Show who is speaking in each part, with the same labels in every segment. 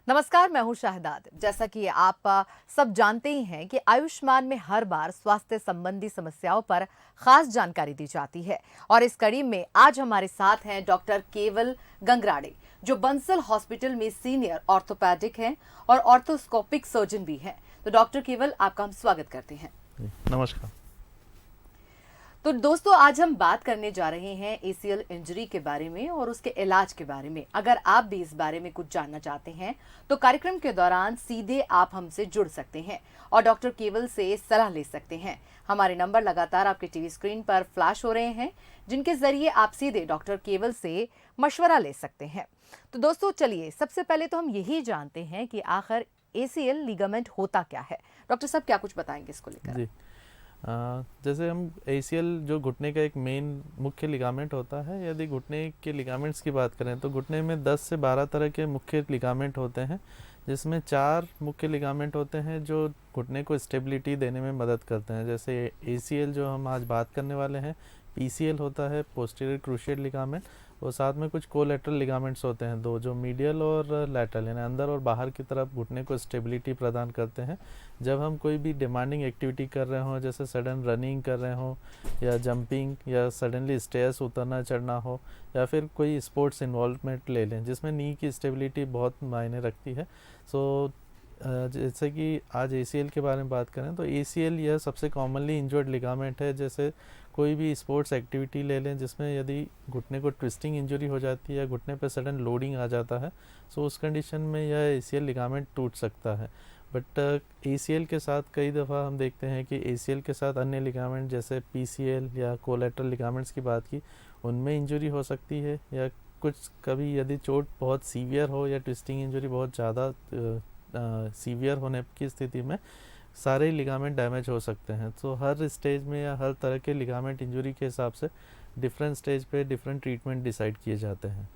Speaker 1: नमस्कार, मैं हूं शाहदाद। जैसा कि आप सब जानते ही हैं कि आयुष्मान में हर बार स्वास्थ्य संबंधी समस्याओं पर खास जानकारी दी जाती है और इस कड़ी में आज हमारे साथ हैं डॉक्टर केवल गंगराड़े, जो बंसल हॉस्पिटल में सीनियर ऑर्थोपेडिक हैं और ऑर्थोस्कोपिक सर्जन भी हैं। तो डॉक्टर केवल, आपका हम स्वागत करते हैं।
Speaker 2: नमस्कार।
Speaker 1: तो दोस्तों, आज हम बात करने जा रहे हैं एसीएल इंजरी के बारे में और उसके इलाज के बारे में। अगर आप भी इस बारे में कुछ जानना चाहते हैं तो कार्यक्रम के दौरान सीधे आप हमसे जुड़ सकते हैं और डॉक्टर केवल से सलाह ले सकते हैं। हमारे नंबर लगातार आपके टीवी स्क्रीन पर फ्लैश हो रहे हैं, जिनके जरिए आप सीधे डॉक्टर केवल से मशवरा ले सकते हैं। तो दोस्तों, चलिए सबसे पहले तो हम यही जानते हैं कि आखिर एसीएल लिगामेंट होता क्या है। डॉक्टर साहब, क्या कुछ बताएंगे इसको लेकर?
Speaker 2: जी, जैसे हम एसीएल जो घुटने का एक मेन मुख्य लिगामेंट होता है, यदि घुटने के लिगामेंट्स की बात करें तो घुटने में 10 से 12 तरह के मुख्य लिगामेंट होते हैं, जिसमें 4 मुख्य लिगामेंट होते हैं जो घुटने को स्टेबिलिटी देने में मदद करते हैं। जैसे एसीएल जो हम आज बात करने वाले हैं, पीसीएल होता है पोस्टीरियर क्रूशिएट लिगामेंट, और साथ में कुछ कोलैटरल लिगामेंट्स होते हैं दो, जो मीडियल और लैटरल यानी अंदर और बाहर की तरफ घुटने को स्टेबिलिटी प्रदान करते हैं। जब हम कोई भी डिमांडिंग एक्टिविटी कर रहे हों, जैसे सडन रनिंग कर रहे हों या जंपिंग या सडनली स्टेयर्स उतरना चढ़ना हो, या फिर कोई स्पोर्ट्स इन्वॉल्वमेंट ले लें जिसमें नी की स्टेबिलिटी बहुत मायने रखती है। सो जैसे कि आज एसीएल के बारे में बात करें तो एसीएल यह सबसे कॉमनली इंजर्ड लिगामेंट है। जैसे कोई भी स्पोर्ट्स एक्टिविटी ले लें जिसमें यदि घुटने को ट्विस्टिंग इंजरी हो जाती है या घुटने पर सडन लोडिंग आ जाता है, सो उस कंडीशन में यह एसीएल लिगामेंट टूट सकता है। बट एसीएल के साथ कई दफ़ा हम देखते हैं कि एसीएल के साथ अन्य लिगामेंट जैसे पीसीएल या कोलैटरल लिगामेंट्स की बात की, उनमें इंजरी हो सकती है, या कुछ कभी यदि चोट बहुत सीवियर हो या ट्विस्टिंग इंजरी बहुत ज़्यादा सीवियर होने की स्थिति में सारे लिगामेंट डैमेज हो सकते हैं। तो हर स्टेज में या हर तरह के लिगामेंट इंजरी के हिसाब से डिफरेंट स्टेज पे डिफरेंट ट्रीटमेंट डिसाइड किए जाते हैं।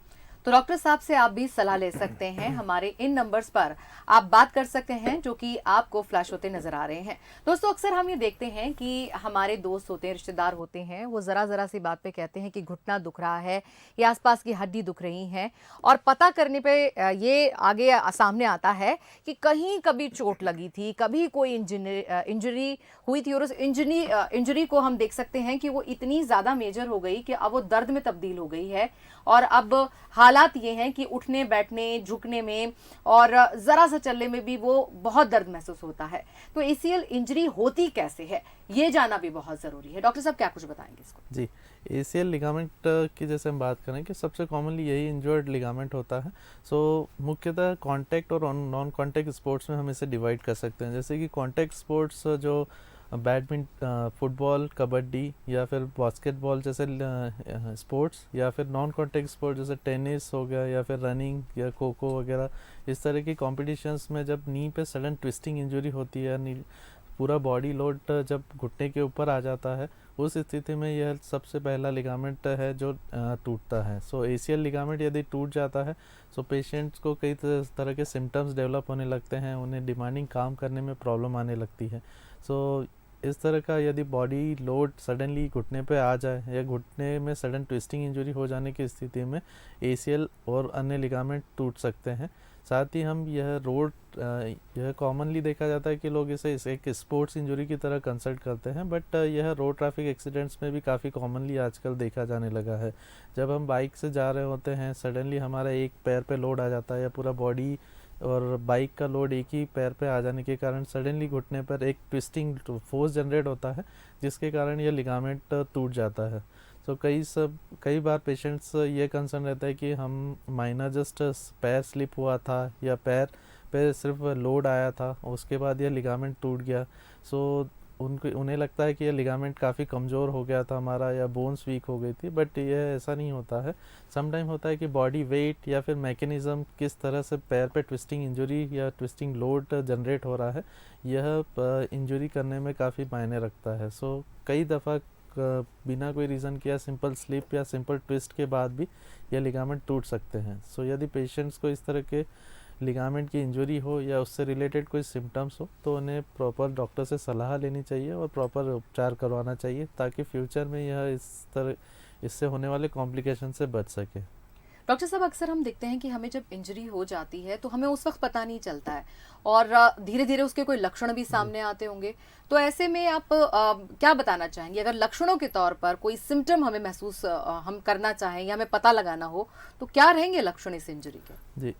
Speaker 1: तो डॉक्टर साहब से आप भी सलाह ले सकते हैं। हमारे इन नंबर्स पर आप बात कर सकते हैं जो कि आपको फ्लैश होते नजर आ रहे हैं। दोस्तों, अक्सर हम ये देखते हैं कि हमारे दोस्त होते हैं, रिश्तेदार होते हैं, वो जरा जरा सी बात पे कहते हैं कि घुटना दुख रहा है या आसपास की हड्डी दुख रही है, और पता करने पे ये आगे सामने आता है कि कहीं कभी चोट लगी थी, कभी कोई इंजरी हुई थी, और उस इंजरी को हम देख सकते हैं कि वो इतनी ज्यादा मेजर हो गई कि अब वो दर्द में तब्दील हो गई है। और अब हालात ये हैं कि उठने बैठने झुकने में और जरा सा चलने में भी वो बहुत दर्द महसूस होता है। तो एसीएल इंजरी होती कैसे है, ये जानना भी बहुत जरूरी है। डॉक्टर साहब, क्या कुछ बताएंगे इसको?
Speaker 2: जी, एसीएल लिगामेंट की जैसे हम बात करें कि सबसे कॉमनली यही इंजर्ड लिगामेंट होता है। सो मुख्यतः कॉन्टैक्ट और नॉन कॉन्टैक्ट स्पोर्ट्स में हम इसे डिवाइड कर सकते हैं। जैसे कि कॉन्टैक्ट स्पोर्ट्स जो बैडमिंटन, फुटबॉल, कबड्डी या फिर बास्केटबॉल जैसे स्पोर्ट्स, या फिर नॉन कॉन्टैक्ट स्पोर्ट जैसे टेनिस हो गया या फिर रनिंग या खो खो वगैरह, इस तरह की कॉम्पिटिशन्स में जब नी पे सडन ट्विस्टिंग इंजरी होती है, पूरा बॉडी लोड जब घुटने के ऊपर आ जाता है, उस स्थिति में यह सबसे पहला लिगामेंट है जो टूटता है। सो एसीएल लिगामेंट यदि टूट जाता है, सो पेशेंट्स को कई तरह के सिम्टम्स डेवलप होने लगते हैं, उन्हें डिमांडिंग काम करने में प्रॉब्लम आने लगती है। सो इस तरह का यदि बॉडी लोड सडनली घुटने पे आ जाए या घुटने में सडन ट्विस्टिंग इंजरी हो जाने की स्थिति में एसीएल और अन्य लिगामेंट टूट सकते हैं। साथ ही हम यह कॉमनली देखा जाता है कि लोग इसे एक स्पोर्ट्स इंजरी की तरह कंसल्ट करते हैं, बट यह रोड ट्रैफिक एक्सीडेंट्स में भी काफ़ी कॉमनली आजकल देखा जाने लगा है। जब हम बाइक से जा रहे होते हैं, सडनली हमारा एक पैर पे लोड आ जाता है या पूरा बॉडी और बाइक का लोड एक ही पैर पे आ जाने के कारण सडनली घुटने पर एक ट्विस्टिंग फोर्स जनरेट होता है, जिसके कारण यह लिगामेंट टूट जाता है। तो कई बार पेशेंट्स ये कंसर्न रहता है कि हम माइनर जस्ट पैर स्लिप हुआ था या पैर पे सिर्फ लोड आया था, उसके बाद यह लिगामेंट टूट गया। सो उन्हें लगता है कि यह लिगामेंट काफ़ी कमज़ोर हो गया था हमारा, या बोन्स वीक हो गई थी, बट यह ऐसा नहीं होता है। समटाइम होता है कि बॉडी वेट या फिर मैकेनिज़्म किस तरह से पैर पे ट्विस्टिंग इंजरी या ट्विस्टिंग लोड जनरेट हो रहा है, यह इंजरी करने में काफ़ी मायने रखता है। सो कई दफ़ा बिना कोई रीज़न के या सिंपल स्लिप या सिंपल ट्विस्ट के बाद भी यह लिगामेंट टूट सकते हैं। सो यदि पेशेंट्स को इस तरह के लिगामेंट की इंजरी हो या उससे रिलेटेड कोई सिम्टम्स हो, तो उन्हें प्रॉपर डॉक्टर से सलाह लेनी चाहिए और प्रॉपर उपचार करवाना चाहिए, ताकि फ्यूचर में यह इससे होने वाले कॉम्प्लिकेशन से बच सके।
Speaker 1: डॉक्टर साहब, अक्सर हम देखते हैं कि हमें जब इंजरी हो जाती है तो हमें उस वक्त पता नहीं चलता है और धीरे धीरे उसके कोई लक्षण भी सामने आते होंगे। तो ऐसे में आप क्या बताना चाहेंगे, अगर लक्षणों के तौर पर कोई सिम्टम हमें महसूस हम करना चाहें या हमें पता लगाना हो तो क्या रहेंगे लक्षण इस इंजरी के?
Speaker 2: जी,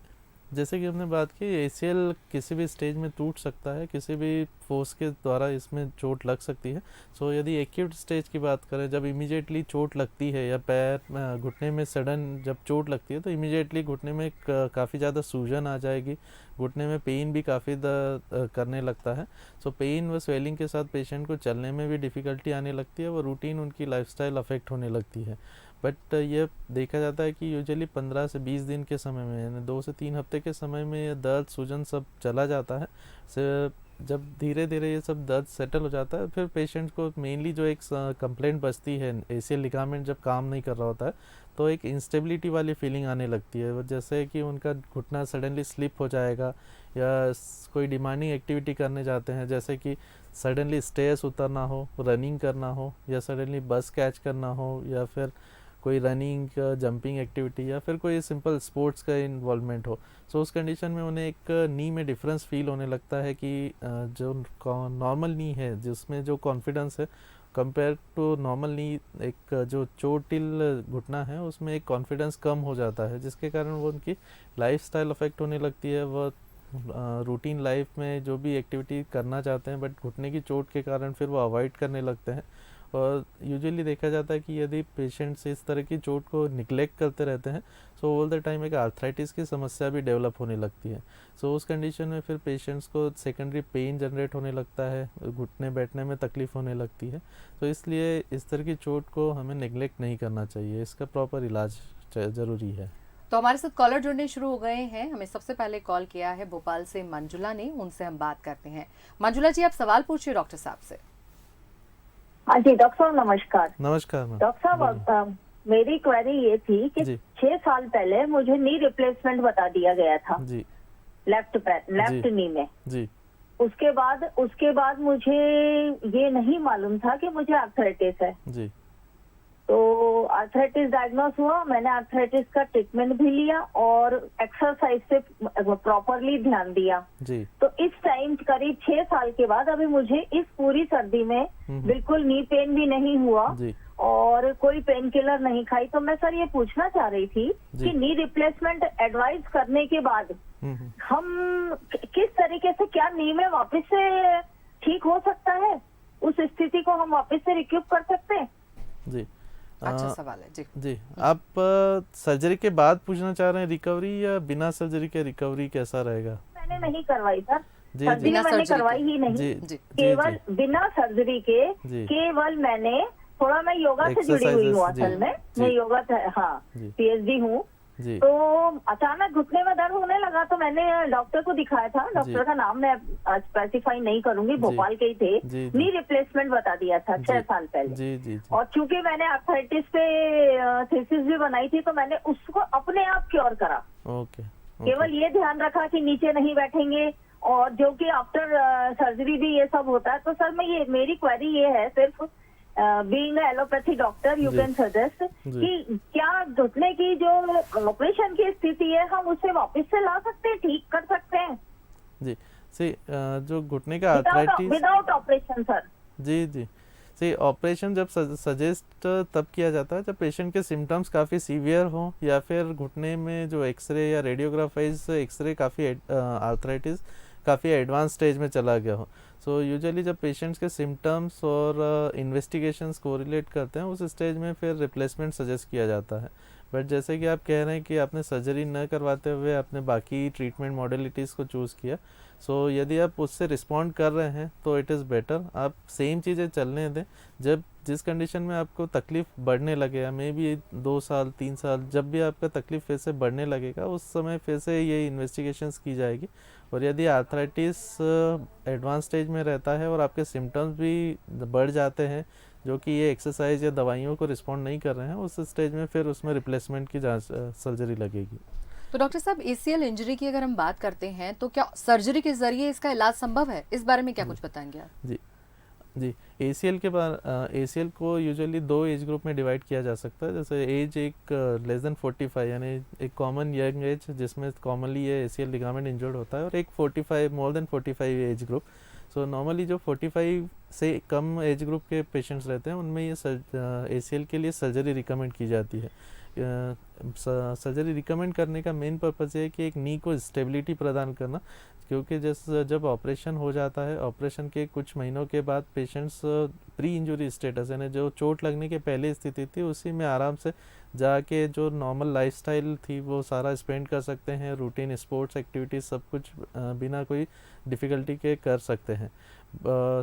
Speaker 2: जैसे कि हमने बात की, एसीएल किसी भी स्टेज में टूट सकता है, किसी भी फोर्स के द्वारा इसमें चोट लग सकती है। सो यदि एक्यूट स्टेज की बात करें, जब इमीडिएटली चोट लगती है या पैर घुटने में सडन जब चोट लगती है तो इमीडिएटली घुटने में काफ़ी ज़्यादा सूजन आ जाएगी, घुटने में पेन भी काफ़ी करने लगता है। सो पेन व स्वेलिंग के साथ पेशेंट को चलने में भी डिफ़िकल्टी आने लगती है, वो रूटीन उनकी लाइफस्टाइल अफेक्ट होने लगती है। बट ये देखा जाता है कि यूजुअली 15 से 20 दिन के समय में, यानी 2 से 3 हफ्ते के समय में ये दर्द सूजन सब चला जाता है। जब धीरे धीरे ये सब दर्द सेटल हो जाता है, फिर पेशेंट को मेनली जो एक कंप्लेंट बचती है, एसीएल लिगामेंट जब काम नहीं कर रहा होता है तो एक इंस्टेबिलिटी वाली फीलिंग आने लगती है, जैसे कि उनका घुटना सडनली स्लिप हो जाएगा, या कोई डिमांडिंग एक्टिविटी करने जाते हैं जैसे कि सडनली स्टेयर्स उतरना हो, रनिंग करना हो, या सडनली बस कैच करना हो, या फिर कोई रनिंग जंपिंग एक्टिविटी, या फिर कोई सिंपल स्पोर्ट्स का इन्वॉल्वमेंट हो। सो उस कंडीशन में उन्हें एक नी में डिफरेंस फील होने लगता है कि जो नॉर्मल नी है जिसमें जो कॉन्फिडेंस है कंपेयर टू नॉर्मल नी, एक जो चोटिल घुटना है उसमें एक कॉन्फिडेंस कम हो जाता है, जिसके कारण वो उनकी लाइफस्टाइल अफेक्ट होने लगती है। वह रूटीन लाइफ में जो भी एक्टिविटी करना चाहते हैं बट घुटने की चोट के कारण फिर वो अवॉइड करने लगते हैं। और यूजुअली देखा जाता है कि यदि पेशेंट्स इस तरह की चोट को निगलेक्ट करते रहते हैं सो ऑल द टाइम एक आर्थराइटिस की समस्या भी डेवलप होने लगती है। सो उस कंडीशन में फिर पेशेंट्स को सेकेंडरी पेन जनरेट होने लगता है, घुटने बैठने में तकलीफ होने लगती है। तो इसलिए इस तरह की चोट को हमें निगलेक्ट नहीं करना चाहिए, इसका प्रॉपर इलाज ज़रूरी है।
Speaker 1: तो हमारे साथ कॉलर जुड़ने शुरू हो गए हैं। हमें सबसे पहले कॉल किया है भोपाल से मंजुला ने, उनसे हम बात करते हैं। मंजुला जी, आप सवाल पूछिए डॉक्टर साहब से।
Speaker 3: हाँ जी डॉक्टर साहब, नमस्कार।
Speaker 2: नमस्कार मैम।
Speaker 3: डॉक्टर साहब, मेरी क्वेरी ये थी कि 6 साल पहले मुझे नी रिप्लेसमेंट बता दिया गया था
Speaker 2: जी,
Speaker 3: लेफ्ट नी में
Speaker 2: जी,
Speaker 3: उसके बाद मुझे ये नहीं मालूम था कि मुझे आर्थराइटिस है।
Speaker 2: जी,
Speaker 3: तो आर्थराइटिस डायग्नोस हुआ, मैंने आर्थराइटिस का ट्रीटमेंट भी लिया और एक्सरसाइज से प्रॉपरली ध्यान दिया
Speaker 2: जी,
Speaker 3: तो इस टाइम करीब 6 साल के बाद अभी मुझे इस पूरी सर्दी में बिल्कुल नी पेन भी नहीं हुआ
Speaker 2: जी,
Speaker 3: और कोई पेन किलर नहीं खाई। तो मैं सर ये पूछना चाह रही थी कि नी रिप्लेसमेंट एडवाइस करने के बाद हम किस तरीके से, क्या नी में वापस से ठीक हो सकता है, उस स्थिति को हम वापस से रिक्यूप कर सकते हैं?
Speaker 2: जी,
Speaker 1: अच्छा सवाल है जी।
Speaker 2: जी। आप सर्जरी के बाद पूछना चाह रहे हैं रिकवरी, या बिना सर्जरी के रिकवरी कैसा रहेगा?
Speaker 3: मैंने नहीं करवाई सर,
Speaker 2: जी,
Speaker 3: सर्जरी
Speaker 1: बिना
Speaker 3: मैंने
Speaker 1: सर्जरी
Speaker 3: करवाई ही नहीं।
Speaker 2: जी,
Speaker 1: जी,
Speaker 3: केवल बिना सर्जरी के,
Speaker 2: जी,
Speaker 3: केवल मैंने थोड़ा, मैं योगा से जुड़ी हुई हूँ
Speaker 2: एक्सरसाइजेस,
Speaker 3: असल में,
Speaker 2: जी,
Speaker 3: मैं योगा हाँ
Speaker 2: जी,
Speaker 3: पीएचडी हूँ।
Speaker 2: जी,
Speaker 3: तो अचानक घुटने में दर्द होने लगा तो मैंने डॉक्टर को दिखाया था,
Speaker 2: जी,
Speaker 3: डॉक्टर का नाम मैं स्पेसिफाई नहीं करूंगी, भोपाल के ही थे।
Speaker 2: जी, जी,
Speaker 3: नी रिप्लेसमेंट बता दिया था 6
Speaker 2: जी,
Speaker 3: साल पहले।
Speaker 2: जी, जी, जी,
Speaker 3: और चूंकि मैंने आर्थराइटिस पे थीसिस भी बनाई थी तो मैंने उसको अपने आप क्योर करा।
Speaker 2: ओके,
Speaker 3: केवल ये ध्यान रखा कि नीचे नहीं बैठेंगे, और जो कि आफ्टर सर्जरी भी ये सब होता है। तो सर मेरी क्वेरी ये है, सिर्फ being allopathy doctor you
Speaker 2: ji,
Speaker 3: can suggest कि क्या घुटने की जो ऑपरेशन की स्थिति है हम उसे वापस से ला सकते हैं, ठीक कर सकते हैं
Speaker 2: जी। सी जो घुटने का आर्थराइटिस,
Speaker 3: विदाउट ऑपरेशन सर?
Speaker 2: जी, जी। सी ऑपरेशन जब सजेस्ट तब किया जाता है जब पेशेंट के सिम्टम्स काफ़ी सीवियर हों, या फिर घुटने में जो एक्सरे या रेडियोग्राफाइज एक्सरे काफ़ी आर्थराइटिस काफ़ी एडवांस स्टेज में चला गया हो। सो यूजुअली जब पेशेंट्स के सिम्टम्स और इन्वेस्टिगेशंस कोरिलेट करते हैं उस स्टेज में फिर रिप्लेसमेंट सजेस्ट किया जाता है। बट जैसे कि आप कह रहे हैं कि आपने सर्जरी न करवाते हुए आपने बाकी ट्रीटमेंट मॉडलिटीज़ को चूज़ किया, सो यदि आप उससे रिस्पॉन्ड कर रहे हैं तो इट इज़ बेटर आप सेम चीज़ें चलने दें। जब जिस कंडीशन में आपको तकलीफ़ बढ़ने लगे, या मे बी 2 साल 3 साल, जब भी आपका तकलीफ़ फिर से बढ़ने लगेगा उस समय फिर से ये इन्वेस्टिगेशंस की जाएगी। और यदि आर्थराइटिस एडवांस स्टेज में रहता है और आपके सिम्टम्स भी बढ़ जाते हैं जो कि ये एक्सरसाइज या दवाइयों को रिस्पॉन्ड नहीं कर रहे हैं, उस स्टेज में फिर उसमें रिप्लेसमेंट की जांच सर्जरी लगेगी।
Speaker 1: तो डॉक्टर साहब, एसीएल इंजरी की अगर हम बात करते हैं तो क्या सर्जरी के जरिए इसका इलाज संभव है? इस बारे में क्या कुछ बताएंगे आप?
Speaker 2: जी, जी, एसीएल के बार एसीएल को यूजुअली 2 एज ग्रुप में डिवाइड किया जा सकता है। जैसे एज एक लेस देन 45 यानी एक कॉमन यंग एज जिसमें कॉमनली ये एसीएल लिगामेंट इंजर्ड होता है, और एक 45 more than 45 age group. So normally जो 45 से कम एज ग्रुप के पेशेंट्स रहते हैं उनमें ये एसीएल के लिए सर्जरी रिकमेंड की जाती है। सर्जरी रिकमेंड करने का मेन पर्पज़ है कि एक नी को स्टेबिलिटी प्रदान करना, क्योंकि जब ऑपरेशन हो जाता है, ऑपरेशन के कुछ महीनों के बाद पेशेंट्स प्री इंजरी स्टेटस यानी जो चोट लगने के पहले स्थिति थी उसी में आराम से जाके जो नॉर्मल लाइफस्टाइल थी वो सारा स्पेंड कर सकते हैं, रूटीन स्पोर्ट्स एक्टिविटीज़ सब कुछ बिना कोई डिफ़िकल्टी के कर सकते हैं।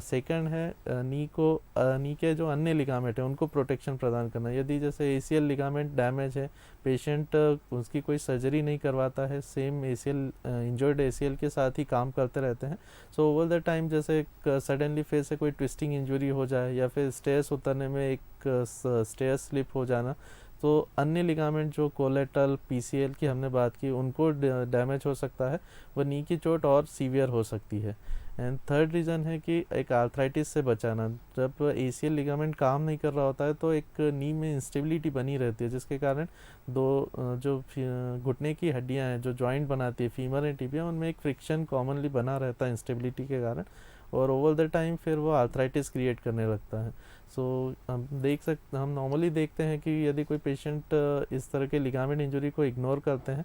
Speaker 2: सेकंड है नी के जो अन्य लिगामेंट है उनको प्रोटेक्शन प्रदान करना। यदि जैसे एसीएल लिगामेंट डैमेज है, पेशेंट उसकी कोई सर्जरी नहीं करवाता है, सेम एसीएल इंजर्ड एसीएल के साथ ही काम करते रहते हैं, सो ओवर द टाइम जैसे सडनली फिर से कोई ट्विस्टिंग इंजरी हो जाए या फिर स्टेयर्स उतरने में एक स्टेयर स्लिप हो जाना, तो अन्य लिगामेंट जो कोलेटरल पीसीएल की हमने बात की उनको डैमेज हो सकता है, वो नी की चोट और सीवियर हो सकती है। एंड थर्ड रीज़न है कि एक आर्थराइटिस से बचाना। जब एसीएल लिगामेंट काम नहीं कर रहा होता है तो एक नी में इंस्टेबिलिटी बनी रहती है, जिसके कारण जो घुटने की हड्डियां हैं जो जॉइंट बनाती है फीमर एंड टिबिया, उनमें एक फ्रिक्शन कॉमनली बना रहता है इंस्टेबिलिटी के कारण, और ओवर द टाइम फिर वो आर्थराइटिस क्रिएट करने लगता है। सो हम नॉर्मली देखते हैं कि यदि कोई पेशेंट इस तरह के लिगामेंट इंजरी को इग्नोर करते हैं,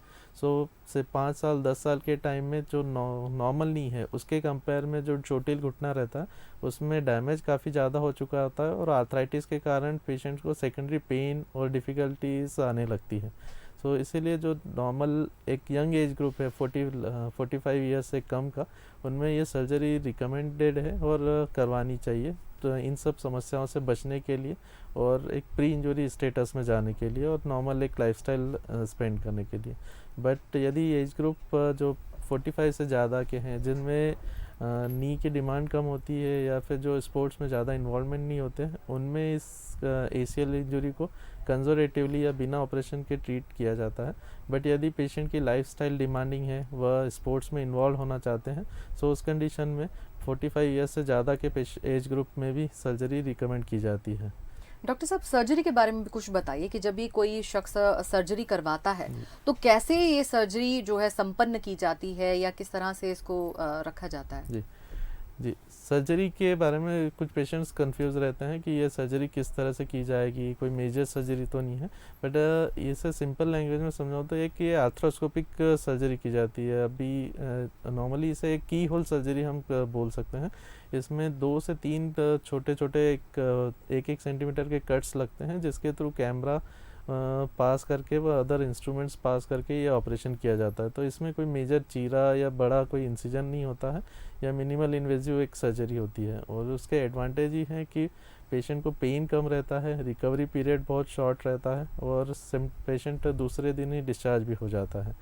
Speaker 2: से 5 साल 10 साल के टाइम में जो नॉर्मल नी है उसके कंपेयर में जो चोटिल घुटना रहता है उसमें डैमेज काफ़ी ज़्यादा हो चुका होता है, और आर्थराइटिस के कारण पेशेंट को सेकेंडरी पेन और डिफ़िकल्टीज आने लगती है। सो इसीलिए जो नॉर्मल एक यंग एज ग्रुप है 45 ईयर्स से कम का, उनमें ये सर्जरी रिकमेंडेड है और करवानी चाहिए, तो इन सब समस्याओं से बचने के लिए और एक प्री इंजरी स्टेटस में जाने के लिए और नॉर्मल एक लाइफस्टाइल स्पेंड करने के लिए। बट यदि एज ग्रुप जो 45 से ज़्यादा के हैं, जिनमें नी की डिमांड कम होती है या फिर जो स्पोर्ट्स में ज़्यादा इन्वॉल्वमेंट नहीं होते हैं, उनमें इस एसीएल इंजरी को कंजर्वेटिवली या बिना ऑपरेशन के ट्रीट किया जाता है। बट यदि पेशेंट की लाइफस्टाइल डिमांडिंग है, वह स्पोर्ट्स में इन्वॉल्व होना चाहते हैं, सो उस कंडीशन में 45 ईयर्स से ज़्यादा के एज ग्रुप में भी सर्जरी रिकमेंड की जाती है।
Speaker 1: डॉक्टर साहब, सर्जरी के बारे में भी कुछ बताइए कि जब भी कोई शख्स सर्जरी करवाता है तो कैसे ये सर्जरी जो है संपन्न की जाती है या किस तरह से इसको रखा जाता है?
Speaker 2: जी, सर्जरी के बारे में कुछ पेशेंट्स कंफ्यूज रहते हैं कि ये सर्जरी किस तरह से की जाएगी, कोई मेजर सर्जरी तो नहीं है। बट इसे सिंपल लैंग्वेज में समझाओ तो एक ये आर्थ्रोस्कोपिक सर्जरी की जाती है। अभी नॉर्मली इसे एक की होल सर्जरी हम बोल सकते हैं। इसमें 2 से 3 छोटे छोटे एक सेंटीमीटर के कट्स लगते हैं, जिसके थ्रू कैमरा पास करके व अदर इंस्ट्रूमेंट्स पास करके ये ऑपरेशन किया जाता है। तो इसमें कोई मेजर चीरा या बड़ा कोई इंसिजन नहीं होता है, या मिनिमल इन्वेजिव एक सर्जरी होती है। और उसके एडवांटेज ही हैं कि पेशेंट को पेन कम रहता है, रिकवरी पीरियड बहुत शॉर्ट रहता है, और पेशेंट दूसरे दिन ही डिस्चार्ज भी हो जाता है।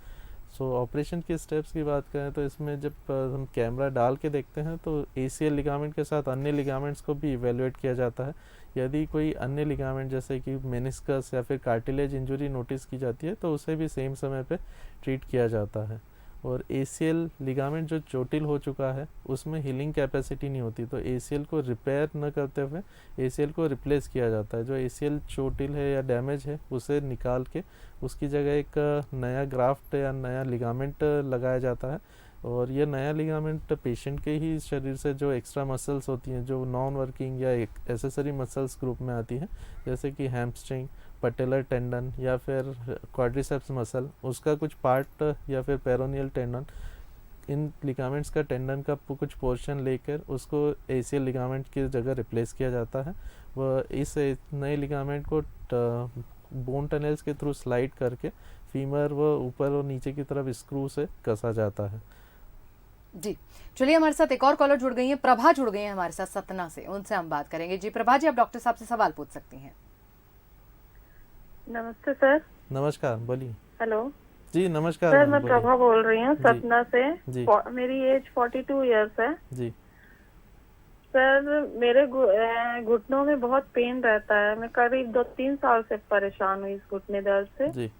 Speaker 2: सो ऑपरेशन के स्टेप्स की बात करें तो इसमें जब हम कैमरा डाल के देखते हैं तो एसीएल लिगामेंट के साथ अन्य लिगामेंट्स को भी इवेलुएट किया जाता है। यदि कोई अन्य लिगामेंट जैसे कि मेनिस्कस या फिर कार्टिलेज इंजरी नोटिस की जाती है तो उसे भी सेम समय पे ट्रीट किया जाता है। और एसीएल लिगामेंट जो चोटिल हो चुका है उसमें हीलिंग कैपेसिटी नहीं होती, तो एसीएल को रिपेयर न करते हुए एसीएल को रिप्लेस किया जाता है। जो एसीएल चोटिल है या डैमेज है उसे निकाल के उसकी जगह एक नया ग्राफ्ट या नया लिगामेंट लगाया जाता है। और ये नया लिगामेंट पेशेंट के ही शरीर से जो एक्स्ट्रा मसल्स होती हैं जो नॉन वर्किंग या एसेसरी मसल्स ग्रुप में आती हैं, जैसे कि हैमस्ट्रिंग, पटेलर टेंडन या फिर क्वाड्रिसेप्स मसल, उसका कुछ पार्ट या फिर पेरोनियल टेंडन, इन लिगामेंट्स का टेंडन का कुछ पोर्शन लेकर उसको एसीएल लिगामेंट की जगह रिप्लेस किया जाता है। वह इस नए लिगामेंट को बोन टनल्स के थ्रू स्लाइड करके फीमर व ऊपर और नीचे की तरफ स्क्रू से कसा जाता है।
Speaker 1: जी, चलिए हमारे साथ एक और कॉलर जुड़ गई है, प्रभा जुड़ गई है हमारे साथ सतना से, उनसे हम बात करेंगे। जी प्रभा जी, आप डॉक्टर साहब से सवाल पूछ सकती हैं।
Speaker 4: नमस्ते सर।
Speaker 2: नमस्कार, बोलिए।
Speaker 4: हेलो
Speaker 2: जी नमस्कार
Speaker 4: सर, मैं प्रभा बोल रही हूँ सतना से। मेरी एज 42 इयर्स है
Speaker 2: जी।
Speaker 4: सर, मेरे घुटनों में बहुत पेन रहता है। मैं करीब 2-3 साल से परेशान हूँ इस घुटने दर्द से
Speaker 2: जी।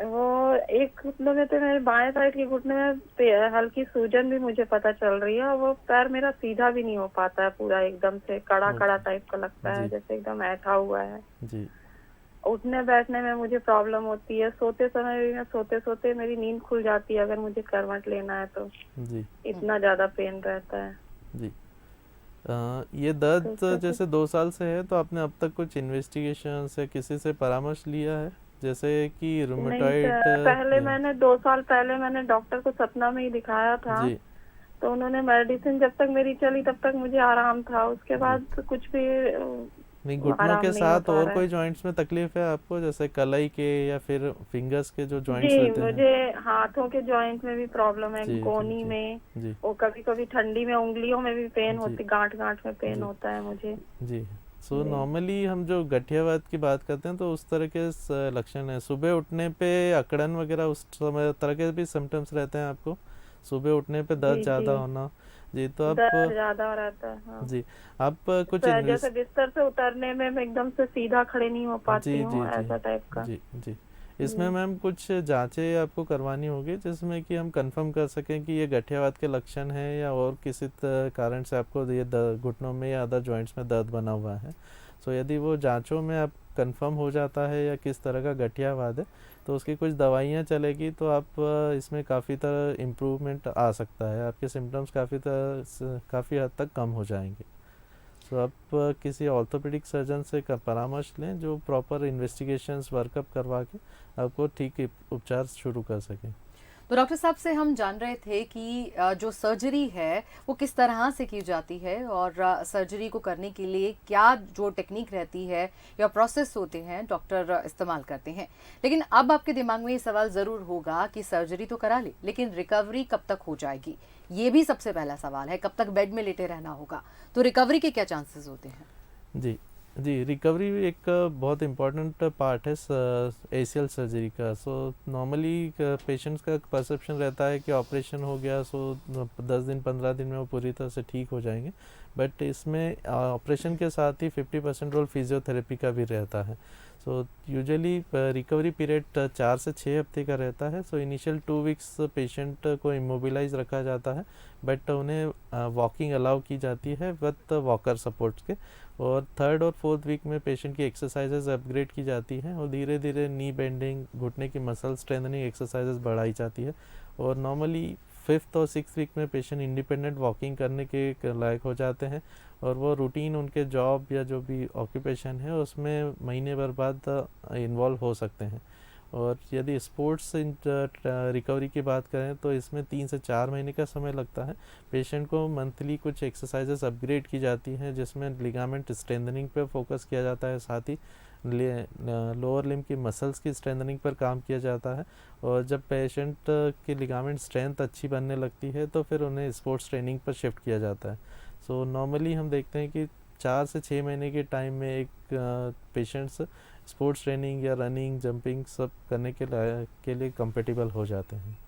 Speaker 4: वो एक घुटने में तो मेरे बाएं साइड के घुटने में हल्की सूजन भी मुझे पता चल रही है, और वो पैर मेरा सीधा भी नहीं हो पाता है, पूरा एकदम से कड़ा कड़ा टाइप का लगता है, जैसे एकदम ऐठा हुआ है
Speaker 2: जी।
Speaker 4: उठने बैठने में मुझे प्रॉब्लम होती है, सोते समय भी मैं सोते सोते मेरी नींद खुल जाती है अगर मुझे करवट लेना है तो
Speaker 2: जी
Speaker 4: इतना ज्यादा पेन रहता है
Speaker 2: जी। ये दर्द जैसे 2 साल से है, तो आपने अब तक कुछ इन्वेस्टिगेशन से किसी से परामर्श लिया है, जैसे कि
Speaker 4: नहीं
Speaker 2: रूमेटॉइड?
Speaker 4: सर, पहले मैंने 2 साल पहले मैंने डॉक्टर को सपना में ही दिखाया था,
Speaker 2: जी
Speaker 4: तो उन्होंने मेडिसिन जब तक मेरी चली तब तक मुझे आराम था, उसके बाद कुछ भी
Speaker 2: नहीं, घुटनों
Speaker 4: आराम
Speaker 2: के
Speaker 4: नहीं हो
Speaker 2: साथ
Speaker 4: पा
Speaker 2: और
Speaker 4: रहा
Speaker 2: कोई
Speaker 4: है।
Speaker 2: जॉइंट्स में तकलीफ है आपको, जैसे कलाई के या फिर फिंगर्स के जो जॉइंट्स
Speaker 4: जी,
Speaker 2: रहते हैं?
Speaker 4: मुझे हाथों के जॉइंट में भी प्रॉब्लम है,
Speaker 2: जी जी
Speaker 4: कोहनी
Speaker 2: जी
Speaker 4: में,
Speaker 2: जी
Speaker 4: और कभी कभी ठंडी में उंगलियों में भी पेन
Speaker 2: जी
Speaker 4: होती, गांठ गांठ में पेन
Speaker 2: जी
Speaker 4: होता है मुझे।
Speaker 2: जी। सो
Speaker 4: जी
Speaker 2: नॉर्मली हम जो गठियावाद की बात करते हैं तो उस तरह के लक्षण है, सुबह उठने पे अकड़न वगैरह उस समय तरह के भी सिम्टम्स रहते हैं आपको, सुबह उठने पे दर्द
Speaker 4: जी
Speaker 2: ज़्यादा
Speaker 4: जी,
Speaker 2: होना? जी, तो आप
Speaker 4: दर्द ज्यादा रहता है हाँ।
Speaker 2: जी, आप कुछ
Speaker 4: जैसे बिस्तर से उतरने में मैं एकदम से सीधा खड़े नहीं हो पाती
Speaker 2: जी
Speaker 4: हूँ,
Speaker 2: जी जी
Speaker 4: ऐसा टाइप का।
Speaker 2: जी जी। इसमें
Speaker 4: जी
Speaker 2: मैम कुछ जांचें आपको करवानी होगी, जिसमें कि हम कंफर्म कर सकें कि ये गठियावाद के लक्षण है या और किसी कारण से आपको ये घुटनों में या अदर जॉइंट्स में दर्द बना हुआ है। सो यदि वो जांचों में आप कंफर्म हो जाता है या किस तरह का गठियावाद है, तो उसकी कुछ दवाइयाँ चलेगी, तो आप इसमें काफ़ी तरह इम्प्रूवमेंट आ सकता है, आपके सिम्टम्स काफ़ी हद तक कम हो जाएंगे। तो आप किसी ऑर्थोपेडिक सर्जन से परामर्श लें जो प्रॉपर इन्वेस्टिगेशंस वर्कअप करवा के आपको ठीक उपचार शुरू कर सकें।
Speaker 1: तो डॉक्टर साहब से हम जान रहे थे कि जो सर्जरी है वो किस तरह से की जाती है, और सर्जरी को करने के लिए क्या जो टेक्निक रहती है या प्रोसेस होते हैं डॉक्टर इस्तेमाल करते हैं। लेकिन अब आपके दिमाग में ये सवाल ज़रूर होगा कि सर्जरी तो करा ली, लेकिन रिकवरी कब तक हो जाएगी, ये भी सबसे पहला सवाल है। कब तक बेड में लेटे रहना होगा, तो रिकवरी के क्या चांसेस होते हैं?
Speaker 2: जी जी, रिकवरी एक बहुत इम्पॉर्टेंट पार्ट है एसीएल सर्जरी का। सो नॉर्मली पेशेंट्स का परसेप्शन रहता है कि ऑपरेशन हो गया, सो 10 दिन 15 दिन में वो पूरी तरह से ठीक हो जाएंगे, बट इसमें ऑपरेशन के साथ ही 50% रोल फिजियोथेरेपी का भी रहता है। सो यूजुअली रिकवरी पीरियड 4 से 6 हफ्ते का रहता है। सो इनिशियल 2 वीक्स पेशेंट को इमोबिलाइज रखा जाता है, बट उन्हें वॉकिंग अलाउ की जाती है विद वॉकर सपोर्ट्स के, और 3rd और 4th वीक में पेशेंट की एक्सरसाइजेज अपग्रेड की जाती हैं, और धीरे धीरे नी बेंडिंग, घुटने की मसल स्ट्रेंथनिंग एक्सरसाइजेज बढ़ाई जाती है, और नॉर्मली 5th और 6th वीक में पेशेंट इंडिपेंडेंट वॉकिंग करने के लायक हो जाते हैं, और वो रूटीन उनके जॉब या जो भी ऑक्यूपेशन है उसमें महीने भर बाद इन्वॉल्व हो सकते हैं। और यदि स्पोर्ट्स रिकवरी की बात करें तो इसमें 3 से 4 महीने का समय लगता है। पेशेंट को मंथली कुछ एक्सरसाइजेस अपग्रेड की जाती हैं, जिसमें लिगामेंट स्ट्रेंथनिंग पर फोकस किया जाता है, साथ ही लोअर लिम्ब की मसल्स की स्ट्रेंथनिंग पर काम किया जाता है। और जब पेशेंट की लिगामेंट स्ट्रेंथ अच्छी बनने लगती है तो फिर उन्हें स्पोर्ट्स ट्रेनिंग पर शिफ्ट किया जाता है। सो नॉर्मली हम देखते हैं कि 4 से 6 महीने के टाइम में एक पेशेंट्स स्पोर्ट्स ट्रेनिंग या रनिंग, जंपिंग सब करने के लिए कंपेटेबल हो जाते हैं।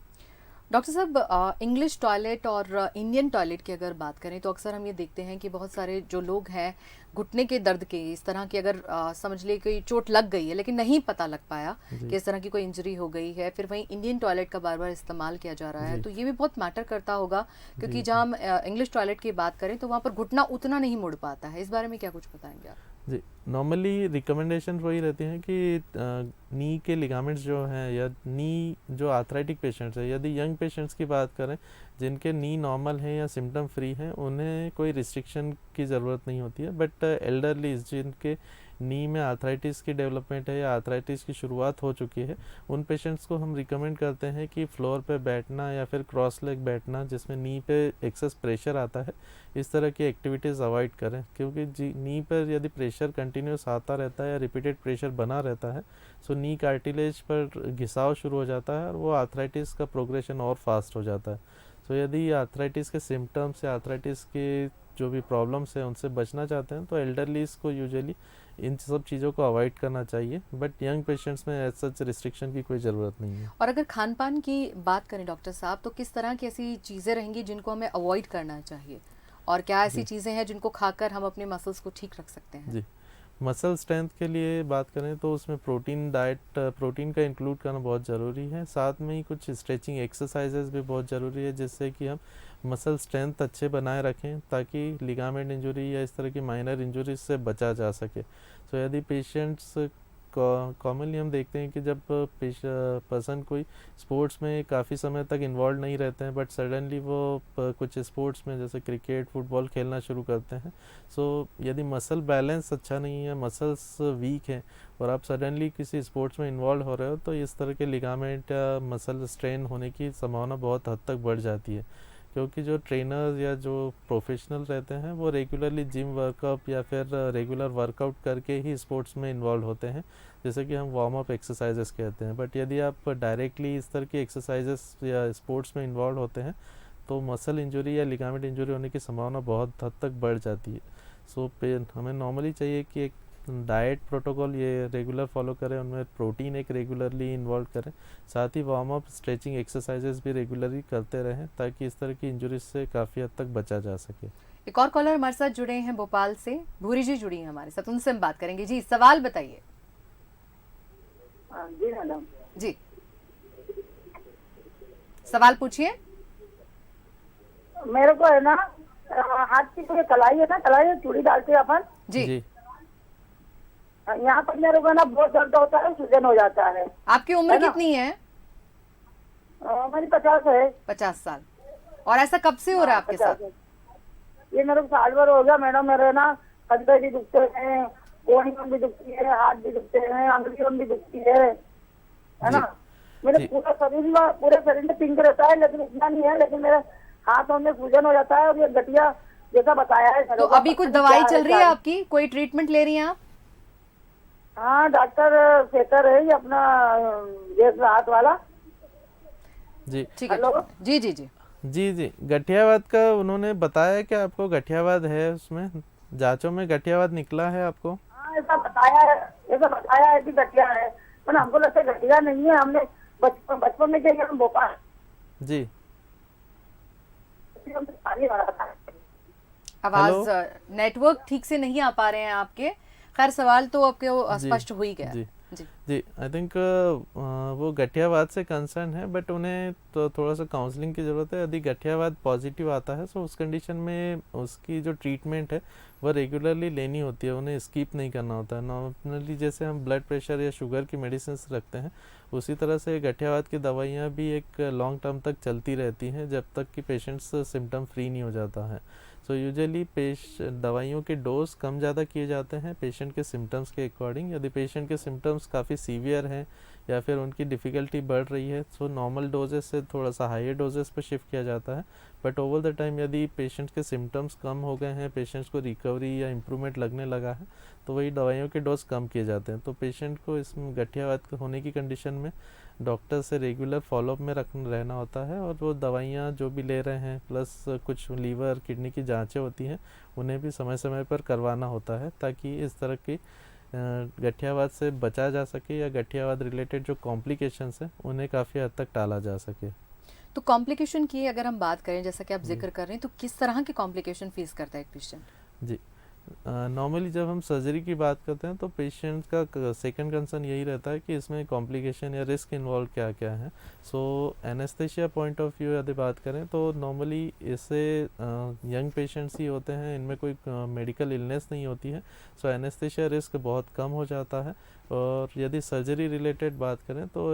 Speaker 1: डॉक्टर साहब, इंग्लिश टॉयलेट और इंडियन टॉयलेट की अगर बात करें तो अक्सर हम ये देखते हैं कि बहुत सारे जो लोग हैं घुटने के दर्द के इस तरह की, अगर समझ लिए कोई चोट लग गई है लेकिन नहीं पता लग पाया कि इस तरह की कोई इंजरी हो गई है, फिर वहीं इंडियन टॉयलेट का बार बार इस्तेमाल किया जा रहा है, तो ये भी बहुत मैटर करता होगा, क्योंकि जहाँ हम इंग्लिश टॉयलेट की बात करें तो वहाँ पर घुटना उतना नहीं मुड़ पाता है। इस बारे में क्या कुछ बताएंगे आप?
Speaker 2: जी, नॉर्मली रिकमेंडेशन वही रहती हैं कि नी के लिगामेंट्स जो हैं या नी जो आर्थराइटिक पेशेंट्स हैं, यदि यंग पेशेंट्स की बात करें जिनके नी नॉर्मल हैं या सिम्टम फ्री हैं, उन्हें कोई रिस्ट्रिक्शन की ज़रूरत नहीं होती है। बट एल्डरलीज जिनके नी में आर्थराइटिस की डेवलपमेंट है या आर्थराइटिस की शुरुआत हो चुकी है, उन पेशेंट्स को हम रिकमेंड करते हैं कि फ्लोर पे बैठना या फिर क्रॉस लेग बैठना जिसमें नी पे एक्सेस प्रेशर आता है, इस तरह की एक्टिविटीज़ अवॉइड करें, क्योंकि नी पर यदि प्रेशर कंटिन्यूस आता रहता है या रिपीटेड प्रेशर बना रहता है, सो नी कार्टिलेज पर घिसाव शुरू हो जाता है और वो आर्थराइटिस का प्रोग्रेशन और फास्ट हो जाता है। सो यदि आर्थराइटिस के सिम्टम्स या आर्थराइटिस के जो भी प्रॉब्लम्स हैं उनसे बचना चाहते हैं तो एल्डरलीज को यूजुअली इन सब चीज़ों को अवॉइड करना चाहिए, बट यंग पेशेंट्स में एज सच रिस्ट्रिक्शन की कोई ज़रूरत नहीं है।
Speaker 1: और अगर खान पान की बात करें डॉक्टर साहब, तो किस तरह की ऐसी चीज़ें रहेंगी जिनको हमें अवॉइड करना चाहिए, और क्या ऐसी चीज़ें हैं जिनको खाकर हम अपने मसल्स को ठीक रख सकते हैं?
Speaker 2: जी, मसल स्ट्रेंथ के लिए बात करें तो उसमें प्रोटीन का इंक्लूड करना बहुत ज़रूरी है। साथ में ही कुछ स्ट्रेचिंग एक्सरसाइजेज भी बहुत ज़रूरी है, जिससे कि हम मसल स्ट्रेंथ अच्छे बनाए रखें, ताकि लिगामेंट इंजरी या इस तरह की माइनर इंजरीज से बचा जा सके। सो यदि पेशेंट्स कॉमनली हम देखते हैं कि जब पर्सन कोई स्पोर्ट्स में काफ़ी समय तक इन्वॉल्व नहीं रहते हैं, बट सडनली वो कुछ स्पोर्ट्स में जैसे क्रिकेट फुटबॉल खेलना शुरू करते हैं। सो यदि मसल बैलेंस अच्छा नहीं है, मसल्स वीक हैं और आप सडनली किसी स्पोर्ट्स में इन्वॉल्व हो रहे हो, तो इस तरह के लिगामेंट या मसल स्ट्रेन होने की संभावना बहुत हद तक बढ़ जाती है। क्योंकि जो ट्रेनर्स या जो प्रोफेशनल रहते हैं वो रेगुलरली जिम वर्कआउट या फिर रेगुलर वर्कआउट करके ही स्पोर्ट्स में इन्वॉल्व होते हैं, जैसे कि हम वार्म अप एक्सरसाइजेस कहते हैं। बट यदि आप डायरेक्टली इस तरह की एक्सरसाइजेस या स्पोर्ट्स में इन्वॉल्व होते हैं, तो मसल इंजरी या लिगामेंट इंजरी होने की संभावना बहुत हद तक बढ़ जाती है। सो हमें नॉर्मली चाहिए कि एक डाइट प्रोटोकॉल ये रेगुलर फॉलो करें, उनमें प्रोटीन एक रेगुलरली इन्वॉल्व करें, साथ ही वार्म अप स्ट्रेचिंग एक्सरसाइजेस भी रेगुलरली करते रहें, ताकि इस तरह की इंजरीज से काफ़ी हद तक बचा जा सके।
Speaker 1: एक और कॉलर हमारे साथ जुड़े हैं भोपाल से, भूरी जी जुड़ी हैं हमारे साथ, उनसे हम बात करेंगे। जी सवाल बताइए।
Speaker 3: जी मैडम।
Speaker 1: जी सवाल पूछिए।
Speaker 3: मेरे को है ना हाथ की जो कलाई है ना, कलाई में चूड़ी डालते हैं अपन,
Speaker 1: जी
Speaker 3: यहाँ पर मेरे को ना बहुत दर्द होता है, सूजन हो जाता है।
Speaker 1: आपकी उम्र
Speaker 3: है ना?
Speaker 1: कितनी है?
Speaker 3: मेरी 50 है।
Speaker 1: 50 साल। और ऐसा कब से हो रहा है आपके
Speaker 3: 50
Speaker 1: साथ?
Speaker 3: है। ये मेरे को साल भर हो गया मैडम। मेरे ना कंधे भी दुखते हैं, कोहनियों भी दुखती है, हाथ भी दुखते हैं, अंगुलियों भी दुखती है ना। मेरे
Speaker 2: जी।
Speaker 3: पूरे शरीर में पिंक रहता है, लेकिन इतना नहीं है, लेकिन मेरे हाथों में सूजन हो जाता है और ये गठिया जैसा बताया है।
Speaker 1: तो अभी कुछ दवाई चल रही है आपकी? कोई ट्रीटमेंट ले रही हैं आप?
Speaker 3: हाँ, डॉक्टर शेखर है ये अपना जेस हाथ वाला।
Speaker 2: जी
Speaker 1: ठीक है।
Speaker 3: हेलो।
Speaker 1: जी जी जी
Speaker 2: जी गठियावाद का उन्होंने बताया कि आपको गठियावाद है, उसमें जांचों में गठियावाद निकला है आपको?
Speaker 3: हाँ, ऐसा बताया है कि गठिया है, पर हमको लगता है गठिया नहीं है। हमने बचपन में क्या हम भोपाल
Speaker 2: जी
Speaker 3: पानी भरा था।
Speaker 1: आवाज नेटवर्क ठीक से नहीं आ पा रहे हैं आपके। खैर सवाल तो आपके स्पष्ट हो ही गया।
Speaker 2: जी
Speaker 1: जी
Speaker 2: जी आई थिंक वो गठियावाद से कंसर्न है, बट उन्हें तो थोड़ा सा काउंसलिंग की ज़रूरत है। यदि गठियावाद पॉजिटिव आता है, तो उस कंडीशन में उसकी जो ट्रीटमेंट है वह रेगुलरली लेनी होती है, उन्हें स्किप नहीं करना होता है। नॉर्मली जैसे हम ब्लड प्रेशर या शुगर की मेडिसिन रखते हैं, उसी तरह से गठियावाद की दवाइयाँ भी एक लॉन्ग टर्म तक चलती रहती हैं, जब तक कि पेशेंट्स सिम्टम फ्री नहीं हो जाता है। सो यूजुअली दवाइयों के डोज कम ज़्यादा किए जाते हैं पेशेंट के सिम्टम्स के अकॉर्डिंग। यदि पेशेंट के सिम्टम्स काफ़ी सीवियर हैं या फिर उनकी डिफ़िकल्टी बढ़ रही है, तो नॉर्मल डोजेस से थोड़ा सा हायर डोजेस पर शिफ्ट किया जाता है। बट ओवर द टाइम यदि पेशेंट के सिम्टम्स कम हो गए हैं, पेशेंट्स को रिकवरी या इम्प्रूवमेंट लगने लगा है, तो वही दवाइयों के डोज कम किए जाते हैं। तो पेशेंट को इसमें गठियावाद होने की कंडीशन में डॉक्टर से रेगुलर फॉलोअप में रहना होता है, और वो दवाइयाँ जो भी ले रहे हैं प्लस कुछ लीवर किडनी की जांचें होती हैं, उन्हें भी समय समय पर करवाना होता है, ताकि इस तरह की गठियावाद से बचा जा सके या गठियावाद रिलेटेड जो कॉम्प्लिकेशंस हैं उन्हें काफ़ी हद तक टाला जा सके।
Speaker 1: तो कॉम्प्लिकेशन की अगर हम बात करें, जैसा कि आप जिक्र कर रहे हैं, तो किस तरह के कॉम्प्लिकेशन फेस करता है एक पेशेंट?
Speaker 2: जी नॉर्मली जब हम सर्जरी की बात करते हैं, तो पेशेंट का सेकंड कंसर्न यही रहता है कि इसमें कॉम्प्लिकेशन या रिस्क इन्वॉल्व क्या क्या है। सो एनेस्थेशिया पॉइंट ऑफ व्यू यदि बात करें, तो नॉर्मली इससे यंग पेशेंट्स ही होते हैं, इनमें कोई मेडिकल इलनेस नहीं होती है। सो एनेस्थेशिया रिस्क बहुत कम हो जाता है। और यदि सर्जरी रिलेटेड बात करें, तो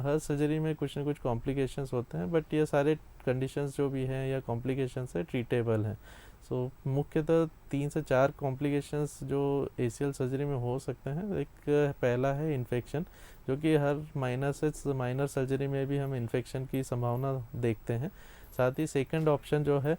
Speaker 2: हर सर्जरी में कुछ ना कुछ कॉम्प्लिकेशंस होते हैं, बट ये सारे कंडीशंस जो भी हैं या कॉम्प्लिकेशंस है ट्रीटेबल हैं। सो मुख्यतः 3 से 4 कॉम्प्लिकेशंस जो ACL सर्जरी में हो सकते हैं। एक पहला है इन्फेक्शन, जो कि हर माइनर सर्जरी में भी हम इन्फेक्शन की संभावना देखते हैं। साथ ही सेकंड ऑप्शन जो है,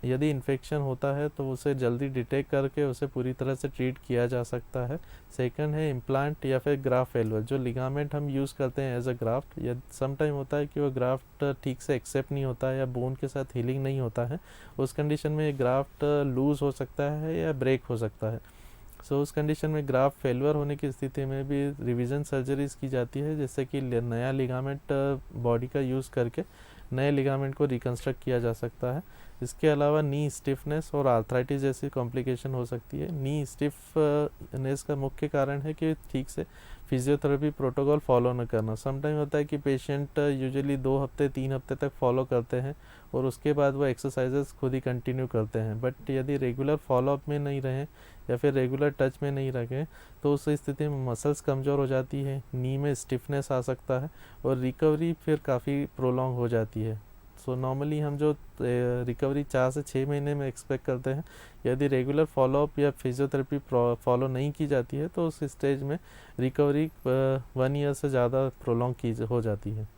Speaker 2: यदि इन्फेक्शन होता है तो उसे जल्दी डिटेक्ट करके उसे पूरी तरह से ट्रीट किया जा सकता है। सेकंड है इम्प्लांट या फिर ग्राफ्ट फेलर, जो लिगामेंट हम यूज़ करते हैं एज अ ग्राफ्ट, या सम टाइम होता है कि वो ग्राफ्ट ठीक से एक्सेप्ट नहीं होता है या बोन के साथ हीलिंग नहीं होता है। उस कंडीशन में ग्राफ्ट लूज़ हो सकता है या ब्रेक हो सकता है। सो उस कंडीशन में ग्राफ्ट फेलवर होने की स्थिति में भी रिवीजन सर्जरीज की जाती है, जिससे कि नया लिगामेंट बॉडी का यूज़ करके नए लिगामेंट को रिकंस्ट्रक्ट किया जा सकता है। इसके अलावा नी स्टिफनेस और आर्थराइटिस जैसी कॉम्प्लिकेशन हो सकती है। नी स्टिफनेस का मुख्य कारण है कि ठीक से फिजियोथेरेपी प्रोटोकॉल फॉलो न करना। समटाइम होता है कि पेशेंट यूजुअली 2 हफ्ते 3 हफ्ते तक फॉलो करते हैं और उसके बाद वो एक्सरसाइजेस खुद ही कंटिन्यू करते हैं, बट यदि रेगुलर फॉलोअप में नहीं रहें या फिर रेगुलर टच में नहीं रखें तो उस स्थिति में मसल्स कमज़ोर हो जाती है, नी में स्टिफनेस आ सकता है और रिकवरी फिर काफ़ी प्रोलॉन्ग हो जाती है। सो नॉर्मली हम जो रिकवरी 4 से 6 महीने में एक्सपेक्ट करते हैं, यदि रेगुलर फॉलोअप या फिजियोथेरेपी फॉलो नहीं की जाती है तो उस स्टेज में रिकवरी 1 ईयर से ज़्यादा प्रोलॉन्ग की हो जाती है।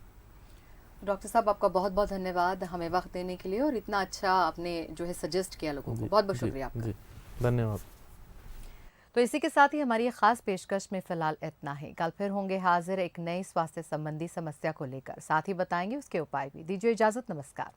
Speaker 1: डॉक्टर साहब, आपका बहुत बहुत धन्यवाद हमें वक्त देने के लिए और इतना अच्छा आपने जो है सजेस्ट किया लोगों को। बहुत बहुत शुक्रिया आपका।
Speaker 2: जी, धन्यवाद।
Speaker 1: तो इसी के साथ ही हमारी खास पेशकश में फिलहाल इतना ही। कल फिर होंगे हाजिर एक नई स्वास्थ्य संबंधी समस्या को लेकर, साथ ही बताएंगे उसके उपाय भी। दीजिए इजाजत, नमस्कार।